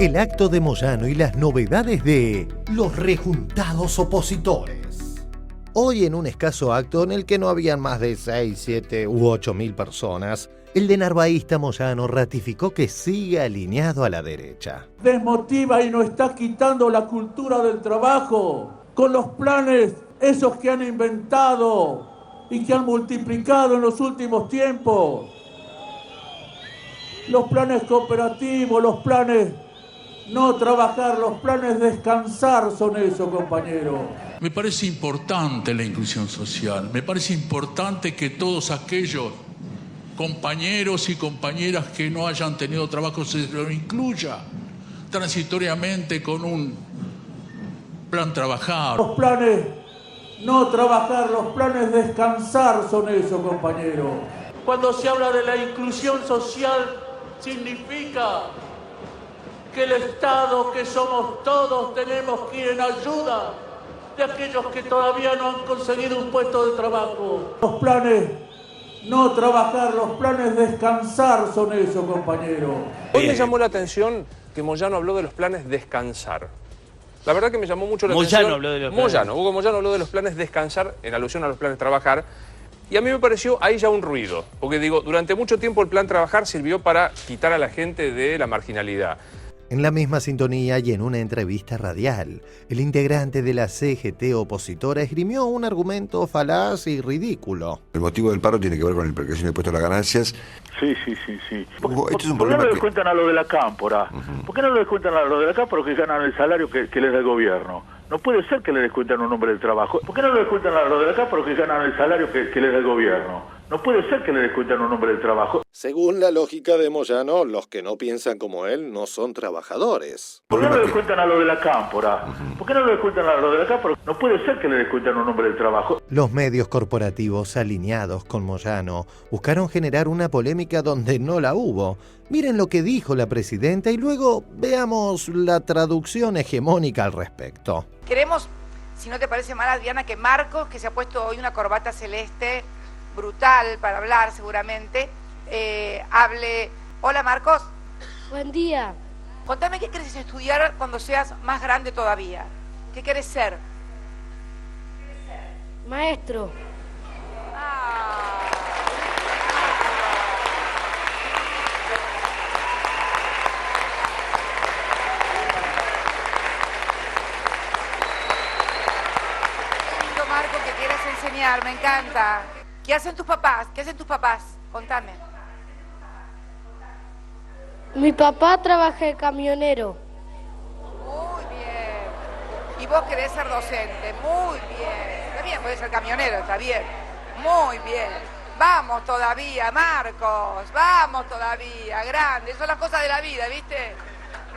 el acto de Moyano y las novedades de los rejuntados opositores. Hoy, en un escaso acto en el que no habían más de 6, 7 u 8 mil personas, el de narvaísta Moyano ratificó que sigue alineado a la derecha. Desmotiva y nos está quitando la cultura del trabajo con los planes esos que han inventado y que han multiplicado en los últimos tiempos. Los planes cooperativos, los planes no trabajar, los planes descansar son eso, compañero. Me parece importante la inclusión social, me parece importante que todos aquellos compañeros y compañeras que no hayan tenido trabajo se los incluya transitoriamente con un plan trabajar. Los planes no trabajar, los planes descansar son eso, compañero. Cuando se habla de la inclusión social, significa que el Estado, que somos todos, tenemos que ir en ayuda de aquellos que todavía no han conseguido un puesto de trabajo. Los planes no trabajar, los planes descansar son eso, compañero. Hoy me llamó la atención que Moyano habló de los planes descansar. La verdad que me llamó mucho la atención. Hugo Moyano habló de los planes descansar en alusión a los planes trabajar. Y a mí me pareció ahí ya un ruido. Porque digo, durante mucho tiempo el plan trabajar sirvió para quitar a la gente de la marginalidad. En la misma sintonía y en una entrevista radial, el integrante de la CGT opositora esgrimió un argumento falaz y ridículo. El motivo del paro tiene que ver con el percusión de impuesto a las ganancias. Sí. Hugo, esto es un ¿Por qué problema no le cuentan a lo de la cámpora? ¿Por qué no le cuentan a lo de la cámpora que ganan el salario que les da el gobierno? No puede ser que le descuentan un hombre del trabajo. ¿Por qué no le descuentan a lo de la cámpora que ganan el salario que les da el gobierno? No puede ser que le descuentan un hombre del trabajo. Según la lógica de Moyano, los que no piensan como él no son trabajadores. ¿Por qué no le descuentan a lo de la cámpora? ¿Por qué no le descuentan a lo de la cámpora? No puede ser que le descuentan un hombre del trabajo. Los medios corporativos alineados con Moyano buscaron generar una polémica donde no la hubo. Miren lo que dijo la presidenta y luego veamos la traducción hegemónica al respecto. Queremos, si no te parece mal, Adriana, que Marcos, que se ha puesto hoy una corbata celeste brutal para hablar seguramente, hable. Hola, Marcos. Buen día. Contame qué querés estudiar cuando seas más grande todavía. ¿Qué querés ser? Maestro. Lindo, Marco, que quieres enseñar, me encanta. ¿Qué hacen tus papás? ¿Qué hacen tus papás? Contame. Mi papá trabaja de camionero. Muy bien. Y vos querés ser docente. Muy bien. Está bien, podés ser camionero, está bien. Muy bien. Vamos todavía, Marcos. Vamos todavía. Grande. Son las cosas de la vida, ¿viste?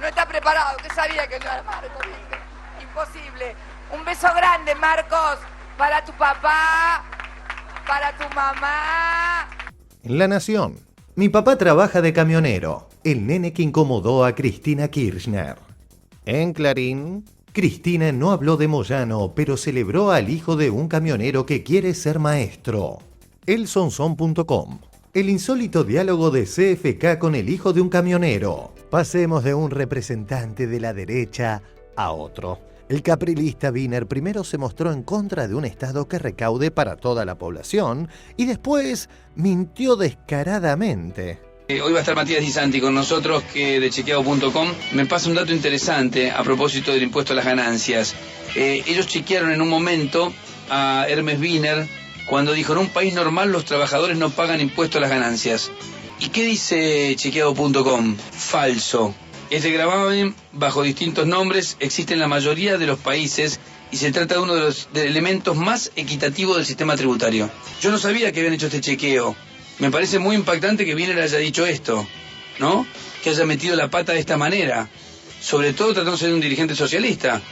No está preparado. ¿Qué sabía que no era Marcos, viste? Imposible. Un beso grande, Marcos, para tu papá, para tu mamá. En La Nación, mi papá trabaja de camionero, el nene que incomodó a Cristina Kirchner. En Clarín, Cristina no habló de Moyano, pero celebró al hijo de un camionero que quiere ser maestro. Elsonson.com, el insólito diálogo de CFK con el hijo de un camionero. Pasemos de un representante de la derecha a otro. El caprilista Wiener primero se mostró en contra de un Estado que recaude para toda la población y después mintió descaradamente. Hoy va a estar Matías Di Santi con nosotros, que de chequeado.com me pasa un dato interesante a propósito del impuesto a las ganancias. Ellos chequearon en un momento a Hermes Wiener cuando dijo: en un país normal los trabajadores no pagan impuesto a las ganancias. ¿Y qué dice chequeado.com? Falso. Este gravamen, bajo distintos nombres, existe en la mayoría de los países y se trata de uno de los elementos más equitativos del sistema tributario. Yo no sabía que habían hecho este chequeo. Me parece muy impactante que Wiener haya dicho esto, ¿no? Que haya metido la pata de esta manera. Sobre todo tratándose de un dirigente socialista.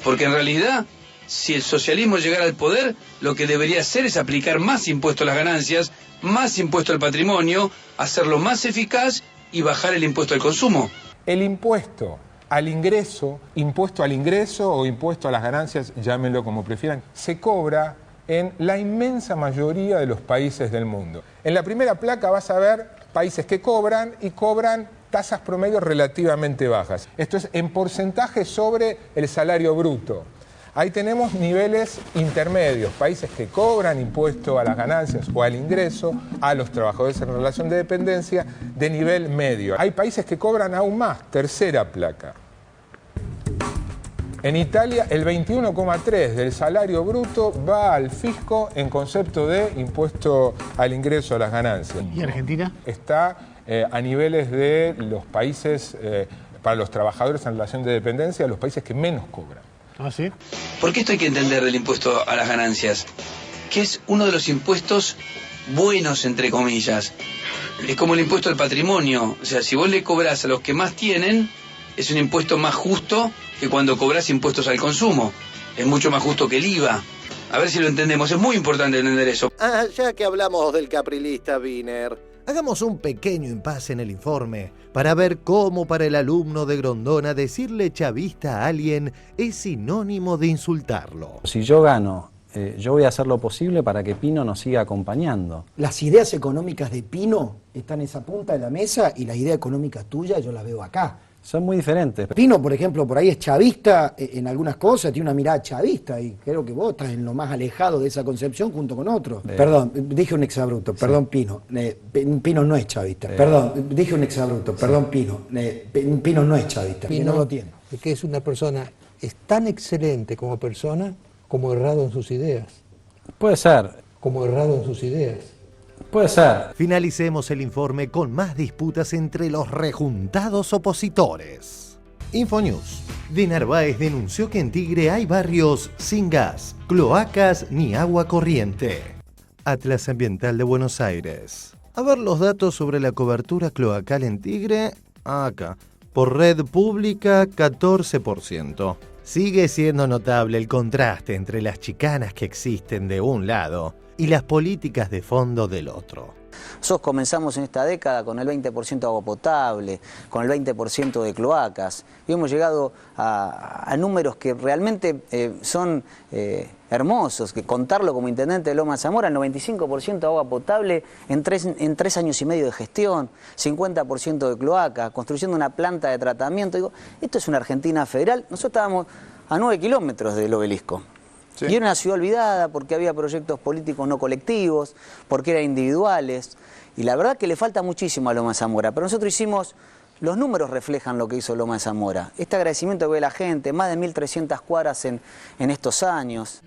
Porque en realidad, si el socialismo llegara al poder, lo que debería hacer es aplicar más impuesto a las ganancias, más impuesto al patrimonio, hacerlo más eficaz y bajar el impuesto al consumo. El impuesto al ingreso o impuesto a las ganancias, llámenlo como prefieran, se cobra en la inmensa mayoría de los países del mundo. En la primera placa vas a ver países que cobran y cobran tasas promedio relativamente bajas. Esto es en porcentaje sobre el salario bruto. Ahí tenemos niveles intermedios, países que cobran impuesto a las ganancias o al ingreso, a los trabajadores en relación de dependencia, de nivel medio. Hay países que cobran aún más, tercera placa. En Italia, el 21,3% del salario bruto va al fisco en concepto de impuesto al ingreso a las ganancias. ¿Y Argentina? Está a niveles de los países, para los trabajadores en relación de dependencia, los países que menos cobran. ¿Ah, sí? Porque esto hay que entender del impuesto a las ganancias, que es uno de los impuestos buenos, entre comillas. Es como el impuesto al patrimonio. O sea, si vos le cobrás a los que más tienen, es un impuesto más justo que cuando cobrás impuestos al consumo. Es mucho más justo que el IVA. A ver si lo entendemos. Es muy importante entender eso. Ya que hablamos del caprilista Wiener, hagamos un pequeño impasse en el informe para ver cómo para el alumno de Grondona decirle chavista a alguien es sinónimo de insultarlo. Si yo gano, yo voy a hacer lo posible para que Pino nos siga acompañando. Las ideas económicas de Pino están en esa punta de la mesa y la idea económica tuya yo la veo acá. Son muy diferentes. Pino, por ejemplo, por ahí es chavista en algunas cosas, tiene una mirada chavista y creo que vos estás en lo más alejado de esa concepción junto con otros. Perdón, dije un exabrupto, perdón Pino. Pino no es chavista. Perdón, dije un exabrupto, perdón Pino. Pino no es chavista. Pino no lo tiene. Es que es una persona, es tan excelente como persona como errado en sus ideas. Puede ser. Como errado en sus ideas. Puede ser. Finalicemos el informe con más disputas entre los rejuntados opositores. Infonews. De Narváez denunció que en Tigre hay barrios sin gas, cloacas ni agua corriente. Atlas Ambiental de Buenos Aires. A ver los datos sobre la cobertura cloacal en Tigre. Acá. Por red pública, 14%. Sigue siendo notable el contraste entre las chicanas que existen de un lado y las políticas de fondo del otro. Nosotros comenzamos en esta década con el 20% de agua potable, con el 20% de cloacas, y hemos llegado a números que realmente son hermosos, que contarlo como intendente de Loma de Zamora, el 95% de agua potable en tres años y medio de gestión, 50% de cloaca, construyendo una planta de tratamiento. Digo, esto es una Argentina federal. Nosotros estábamos a 9 kilómetros del obelisco. Sí. Y era una ciudad olvidada porque había proyectos políticos no colectivos, porque eran individuales. Y la verdad que le falta muchísimo a Loma de Zamora. Pero nosotros hicimos, los números reflejan lo que hizo Loma de Zamora. Este agradecimiento que ve la gente, más de 1.300 cuadras en estos años.